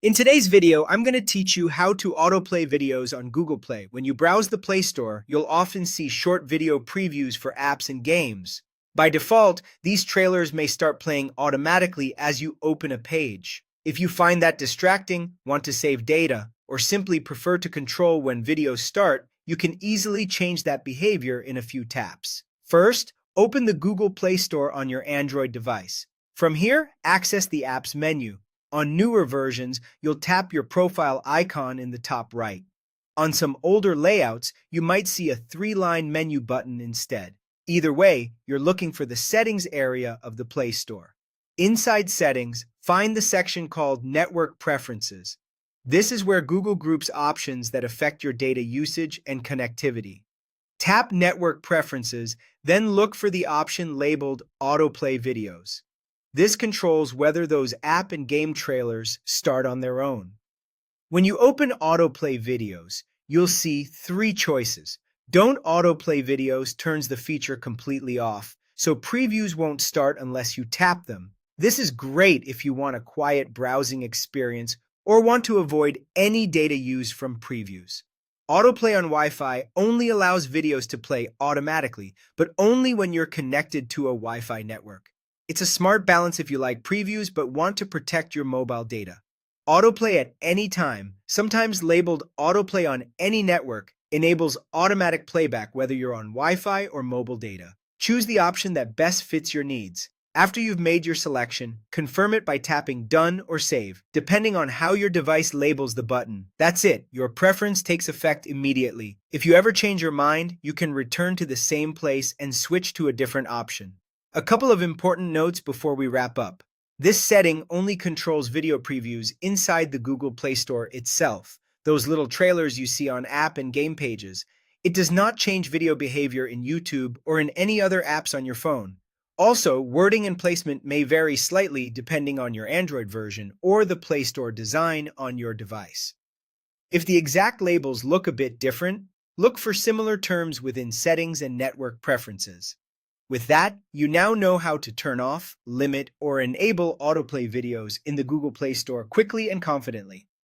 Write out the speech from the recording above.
In today's video, I'm going to teach you how to autoplay videos on Google Play. When you browse the Play Store, you'll often see short video previews for apps and games. By default, these trailers may start playing automatically as you open a page. If you find that distracting, want to save data, or simply prefer to control when videos start, you can easily change that behavior in a few taps. First, open the Google Play Store on your Android device. From here, access the app's menu. On newer versions, you'll tap your profile icon in the top right. On some older layouts, you might see a three-line menu button instead. Either way, you're looking for the Settings area of the Play Store. Inside Settings, find the section called Network Preferences. This is where Google groups options that affect your data usage and connectivity. Tap Network Preferences, then look for the option labeled Autoplay Videos. This controls whether those app and game trailers start on their own. When you open Autoplay Videos, you'll see three choices. Don't Autoplay Videos turns the feature completely off, so previews won't start unless you tap them. This is great if you want a quiet browsing experience or want to avoid any data used from previews. Autoplay on Wi-Fi only allows videos to play automatically, but only when you're connected to a Wi-Fi network. It's a smart balance if you like previews but want to protect your mobile data. Autoplay at any time, sometimes labeled Autoplay on any network, enables automatic playback whether you're on Wi-Fi or mobile data. Choose the option that best fits your needs. After you've made your selection, confirm it by tapping Done or Save, depending on how your device labels the button. That's it, your preference takes effect immediately. If you ever change your mind, you can return to the same place and switch to a different option. A couple of important notes before we wrap up. This setting only controls video previews inside the Google Play Store itself, those little trailers you see on app and game pages. It does not change video behavior in YouTube or in any other apps on your phone. Also, wording and placement may vary slightly depending on your Android version or the Play Store design on your device. If the exact labels look a bit different, look for similar terms within Settings and Network Preferences. With that, you now know how to turn off, limit, or enable autoplay videos in the Google Play Store quickly and confidently.